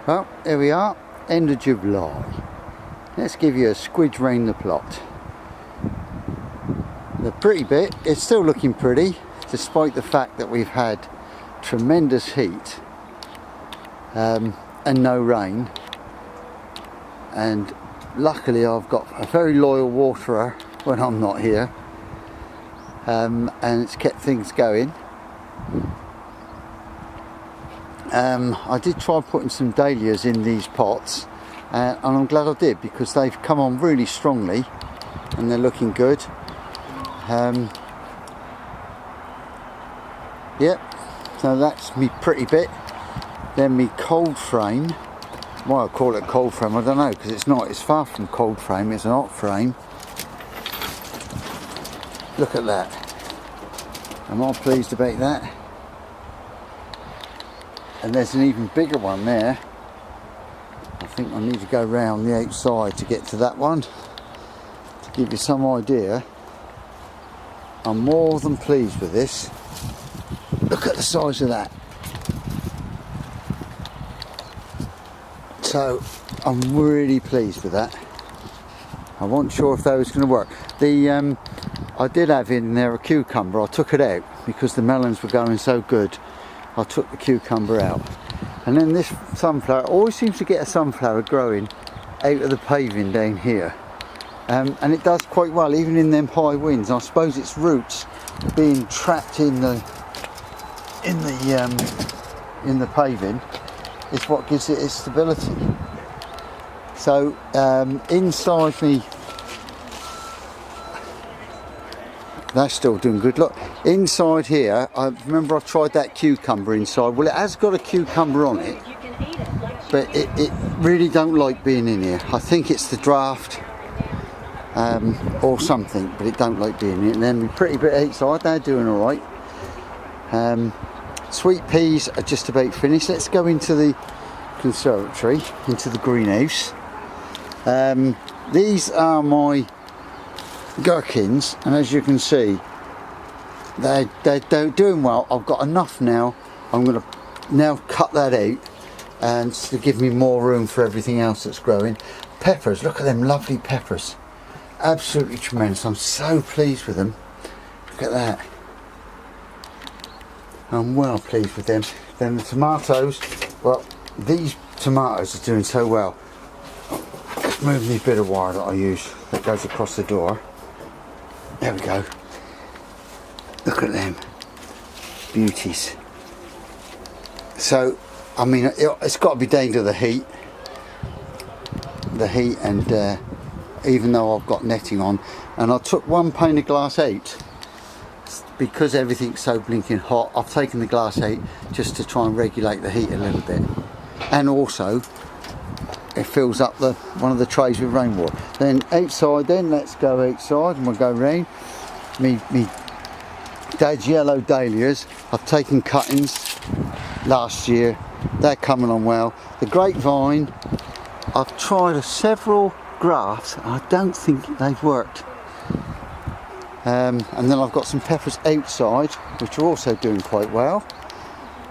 Well, here we are, end of July. Let's give you a squidge round the plot. The pretty bit, it's still looking pretty, despite the fact that we've had tremendous heat and no rain. And luckily I've got a very loyal waterer when I'm not here, and it's kept things going. I did try putting some dahlias in these pots, and I'm glad I did, because they've come on really strongly and they're looking good. Yep, so that's me pretty bit. Then me cold frame. Why I call it cold frame, I don't know, because it's not. It's far from cold frame, it's an hot frame. Look at that. Am I pleased about that? And there's an even bigger one there. I think I need to go round the outside to get to that one. To give you some idea, I'm more than pleased with this. Look at the size of that. So I'm really pleased with that. I wasn't sure if that was going to work. I did have in there a cucumber. I took it out because the melons were going so good. I took the cucumber out. And then this sunflower, always seems to get a sunflower growing out of the paving down here. And it does quite well, even in them high winds. I suppose its roots being trapped in the paving is what gives it its stability. So inside me, that's still doing good. Look, inside here, I remember I tried that cucumber inside. Well, it has got a cucumber on it, but it really don't like being in here. I think it's the draft or something, but it don't like being in it. And then we pretty bit outside, they're doing all right. Sweet peas are just about finished. Let's go into the conservatory, into the greenhouse. These are my gherkins, and as you can see, they're doing well. I've got enough now. I'm going to now cut that out and to give me more room for everything else that's growing. Peppers, look at them lovely peppers, absolutely tremendous. I'm so pleased with them. Look at that. I'm well pleased with them. Then the tomatoes, well, these tomatoes are doing so well. Let's move the bit of wire that I use that goes across the door. There we go. Look at them beauties. So, I mean, it's got to be down to the heat. And even though I've got netting on, and I took one pane of glass out because everything's so blinking hot. I've taken the glass out just to try and regulate the heat a little bit, and also it fills up one of the trays with rainwater. Then outside, then let's go outside and we'll go round. Me dad's yellow dahlias, I've taken cuttings last year, they're coming on well. The grapevine, I've tried several grafts, I don't think they've worked. And then I've got some peppers outside which are also doing quite well.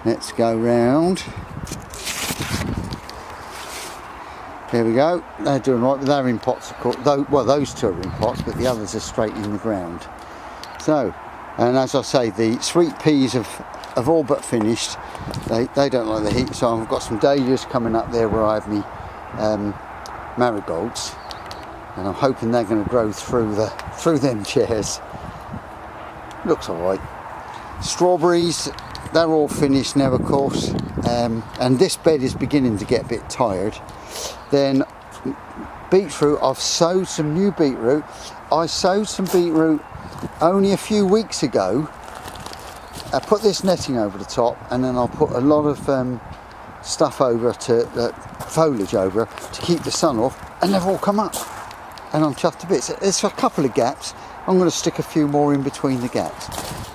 Let's go round. There we go, they're doing right, but they're in pots of course. Well, those two are in pots, but the others are straight in the ground. So, and as I say, the sweet peas have all but finished. They don't like the heat, so I've got some dahlias coming up there where I have me marigolds, and I'm hoping they're going to grow through them chairs. Looks alright. Strawberries, they're all finished now, of course, and this bed is beginning to get a bit tired. Then beetroot, I've sowed some new beetroot. I sowed some beetroot only a few weeks ago. I put this netting over the top, and then I'll put a lot of stuff over to foliage over to keep the sun off, and they've all come up, and I'm chuffed to bits. There's a couple of gaps. I'm going to stick a few more in between the gaps.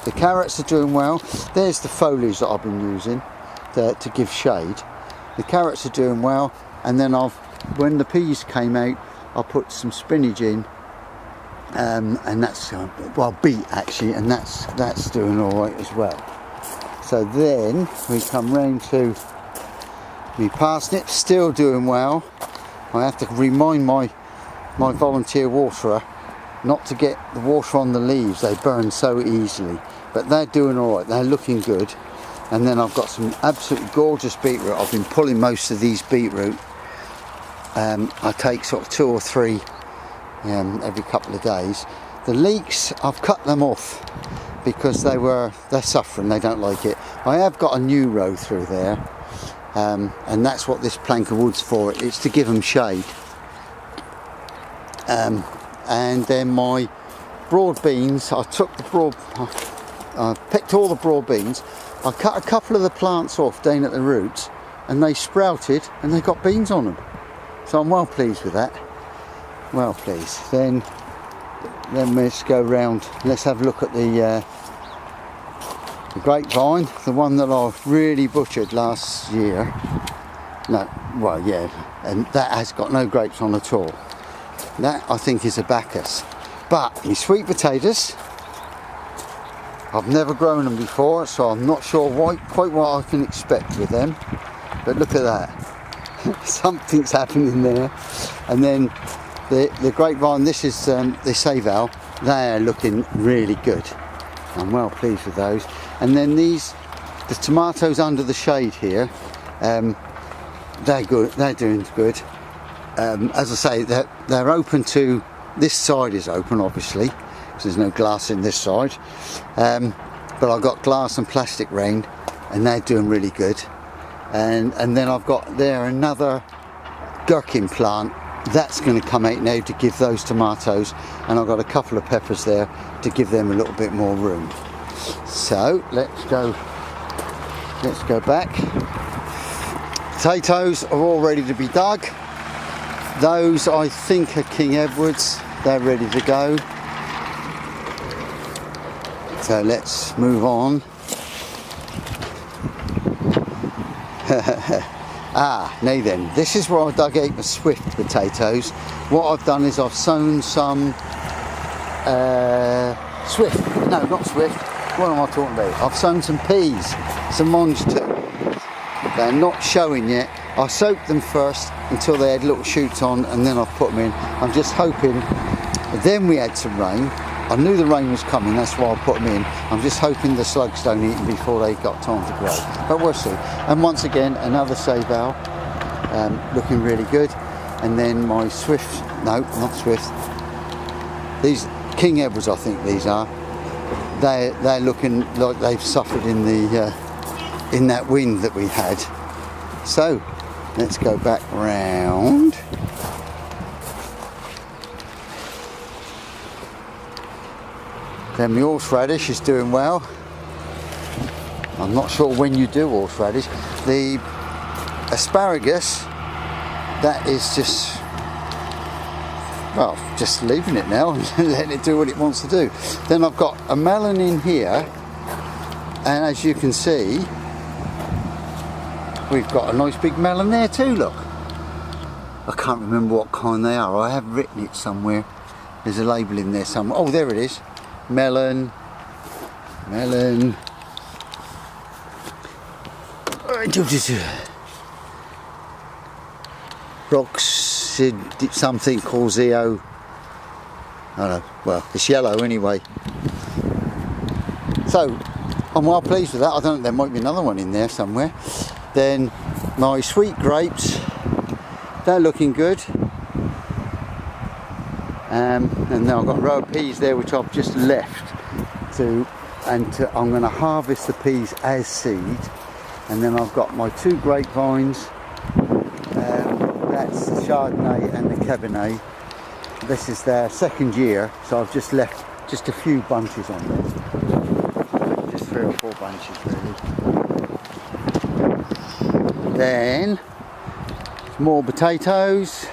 The carrots are doing well. There's the foliage that I've been using to give shade. The carrots are doing well, and then when the peas came out, I put some spinach in, and that's beet actually, and that's doing all right as well. So then we come round to My parsnips still doing well. I have to remind my volunteer waterer not to get the water on the leaves, they burn so easily. But they're doing alright, they're looking good. And then I've got some absolutely gorgeous beetroot. I've been pulling most of these beetroot. I take sort of 2 or 3 every couple of days. The leeks, I've cut them off because they're suffering, they don't like it. I have got a new row through there, and that's what this plank of wood's for. It's to give them shade. And then my broad beans, I picked all the broad beans. I cut a couple of the plants off down at the roots, and they sprouted and they got beans on them. So I'm well pleased with that. Well pleased. Then let's go round. Let's have a look at the grapevine, the one that I really butchered last year. No, well, yeah, and that has got no grapes on at all. That I think is a Bacchus. But my sweet potatoes, I've never grown them before, so I'm not sure quite what I can expect with them. But look at that. Something's happening there. And then the grapevine, this is the Saval, they're looking really good. I'm well pleased with those. And then the tomatoes under the shade here, they're good, they're doing good. As I say, they're open to, this side is open obviously, because there's no glass in this side. But I've got glass and plastic round, and they're doing really good. And then I've got there another gherkin plant that's going to come out now to give those tomatoes, and I've got a couple of peppers there to give them a little bit more room. So let's go back. Potatoes are all ready to be dug. Those I think are King Edwards, they're ready to go. So let's move on. Now then, this is where I dug out the Swift potatoes. What I've done is I've sown some Swift, no not Swift, what am I talking about? I've sown some peas, some Monge too. They're not showing yet. I soaked them first until they had little shoots on, and then I've put them in. I'm just hoping, then we had some rain. I knew the rain was coming, that's why I put them in. I'm just hoping the slugs don't eat them before they got time to grow. But we'll see. And once again, another Saval, looking really good. And then my Swift, no, not Swift. These King Edwards, I think these are. They're looking like they've suffered in that wind that we had. So let's go back round. Then the horseradish is doing well. I'm not sure when you do horseradish. The asparagus, that is just, well, just leaving it now and letting it do what it wants to do. Then I've got a melon in here, and as you can see, we've got a nice big melon there too, look. I can't remember what kind they are. I have written it somewhere. There's a label in there somewhere. Oh, there it is. Melon. Rocks, something Courgette. I don't know. Well, it's yellow anyway. So, I'm well pleased with that. I don't know, there might be another one in there somewhere. Then my sweet grapes, they're looking good. And now I've got a row of peas there which I've just left I'm going to harvest the peas as seed. And then I've got my 2 grapevines, that's the Chardonnay and the Cabernet. This is their 2nd year, so I've just left just a few bunches on there. Just 3 or 4 bunches really. Then more potatoes.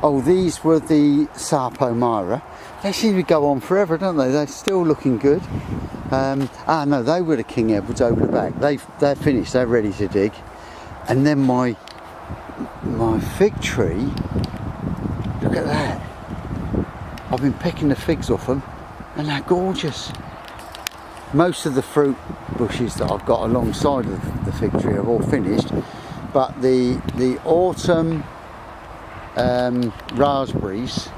Oh, these were the Sarpomara. They seem to go on forever, don't they? They're still looking good. No, they were the King Edwards over the back. They're finished, they're ready to dig. And then my fig tree, look at that. I've been picking the figs off them, and they're gorgeous. Most of the fruit bushes that I've got alongside of the fig tree are all finished. but the autumn raspberries,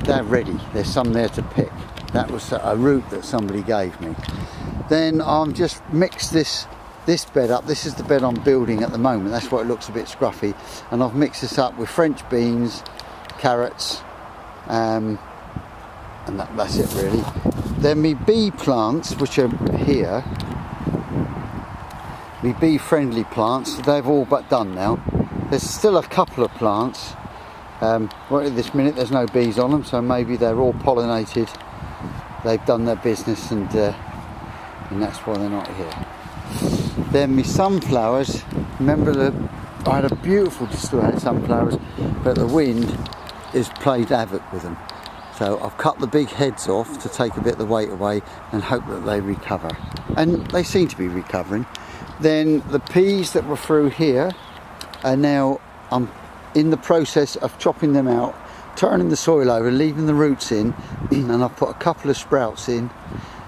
they're ready. There's some there to pick. That was a root that somebody gave me. Then I've just mixed this bed up. This is the bed I'm building at the moment. That's why it looks a bit scruffy. And I've mixed this up with French beans, carrots, and that's it really. Then my bee plants, which are here, my bee friendly plants, they've all but done now. There's still a couple of plants. Right at this minute there's no bees on them, so maybe they're all pollinated. They've done their business, and that's why they're not here. Then my sunflowers, remember I had a beautiful display of sunflowers, but the wind has played havoc with them. So I've cut the big heads off to take a bit of the weight away and hope that they recover. And they seem to be recovering. Then the peas that were through here are now, I'm in the process of chopping them out, turning the soil over, leaving the roots in, and I've put a couple of sprouts in,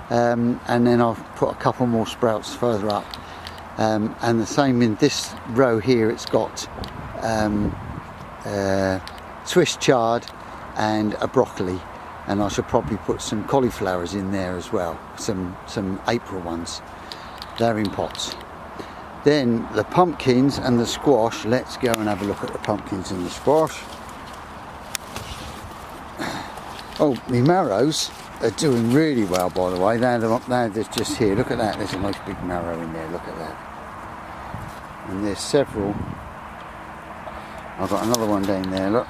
and then I've put a couple more sprouts further up. And the same in this row here, it's got Swiss chard and a broccoli, and I should probably put some cauliflowers in there as well, some April ones. They're in pots. Then the pumpkins and the squash, let's go and have a look at the pumpkins and the squash. Oh, my marrows are doing really well, by the way. They're just here, look at that, there's a nice big marrow in there, look at that. And there's several. I've got another one down there, look.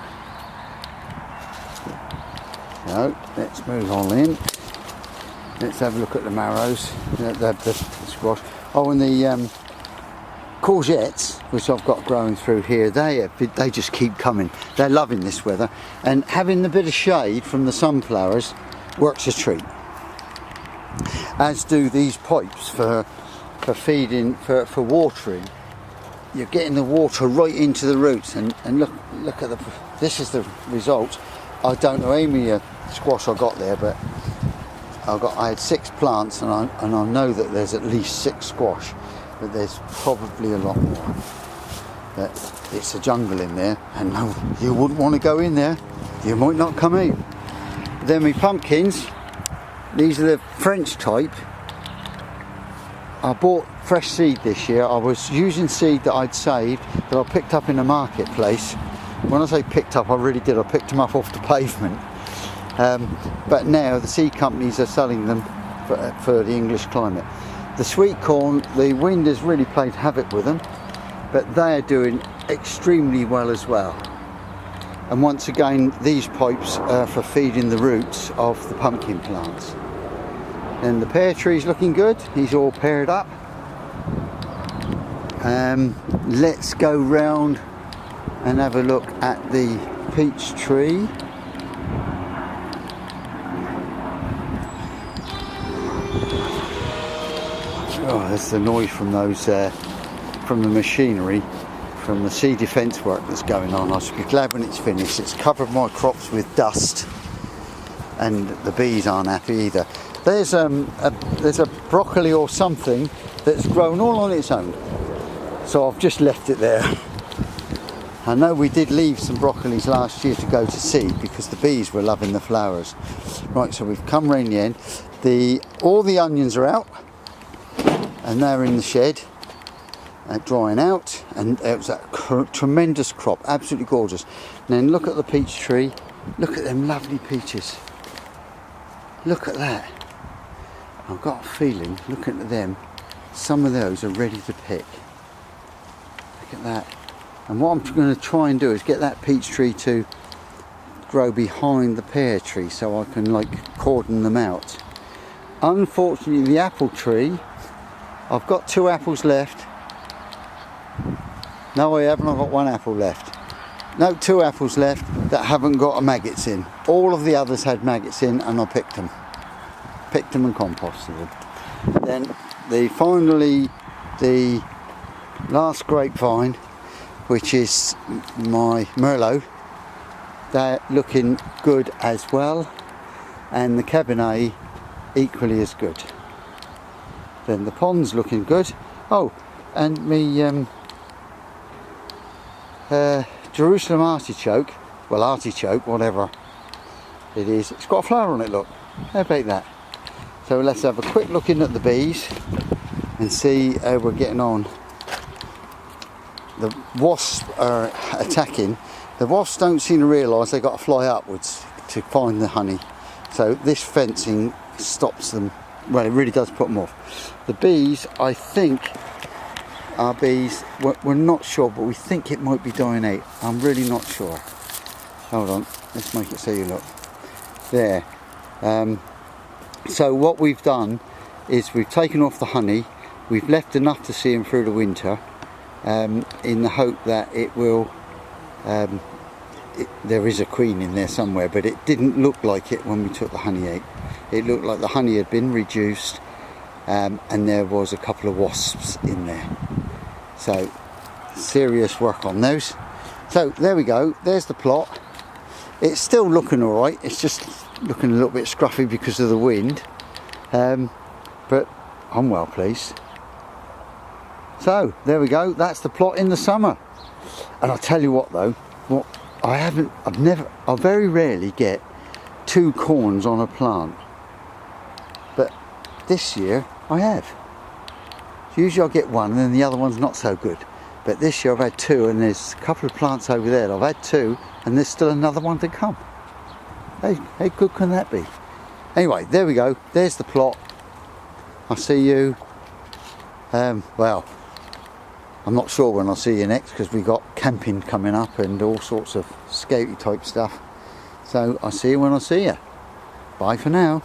So, let's move on in. Let's have a look at the marrows, the squash. Oh, and the courgettes, which I've got growing through here, they just keep coming. They're loving this weather, and having the bit of shade from the sunflowers works a treat. As do these pipes for feeding, for watering. You're getting the water right into the roots, and look at this is the result. I don't know how many squash I got there, but I had 6 plants, and I know that there's at least 6 squash, but there's probably a lot more. But it's a jungle in there, and no, you wouldn't want to go in there. You might not come out. Then my pumpkins, these are the French type. I bought fresh seed this year. I was using seed that I'd saved, that I picked up in the marketplace. When I say picked up, I really did. I picked them up off the pavement. But now the seed companies are selling them for the English climate. The sweet corn, the wind has really played havoc with them, but they are doing extremely well as well. And once again, these pipes are for feeding the roots of the pumpkin plants. And the pear tree's looking good. He's all paired up. Let's go round and have a look at the peach tree. Oh, that's the noise from those, from the machinery, from the sea defence work that's going on. I should be glad when it's finished. It's covered my crops with dust, and the bees aren't happy either. There's a broccoli or something that's grown all on its own, so I've just left it there. I know we did leave some broccolis last year to go to seed because the bees were loving the flowers. Right, so we've come round the end. All the onions are out, and they're in the shed, drying out, and it was a tremendous crop, absolutely gorgeous. And then look at the peach tree. Look at them lovely peaches. Look at that. I've got a feeling, looking at them, some of those are ready to pick. Look at that. And what I'm going to try and do is get that peach tree to grow behind the pear tree, so I can cordon them out. Unfortunately, the apple tree, I've got 2 apples left. No, I haven't. I've got 1 apple left. No, 2 apples left that haven't got maggots in. All of the others had maggots in, and I picked them and composted them. Then finally the last grapevine, which is my Merlot, they're looking good as well, and the Cabernet equally as good. Then the pond's looking good. Oh, and me Jerusalem artichoke, well, artichoke, whatever it is. It's got a flower on it, look. How about that? So let's have a quick look in at the bees and see how we're getting on. The wasps are attacking. The wasps don't seem to realise they've got to fly upwards to find the honey. So this fencing stops them. Well, it really does put them off. The bees, I think, our bees, we're not sure, but we think it might be dying out. I'm really not sure. Hold on, let's make it so you look. There. So what we've done is we've taken off the honey. We've left enough to see them through the winter, in the hope that it will, there is a queen in there somewhere, but it didn't look like it when we took the honey out. It looked like the honey had been reduced, and there was a couple of wasps in there. So serious work on those. So there we go, there's the plot. It's still looking alright, it's just looking a little bit scruffy because of the wind, but I'm well pleased. So there we go, that's the plot in the summer. And I'll tell you what though, I very rarely get 2 corns on a plant, but this year I have. Usually I get one and then the other one's not so good, but this year I've had 2, and there's a couple of plants over there that I've had 2, and there's still another one to come. Hey, how good can that be? Anyway, there we go, there's the plot. I'll see you, well, I'm not sure when I'll see you next, because we've got camping coming up and all sorts of scouty type stuff. So I'll see you when I see you. Bye for now.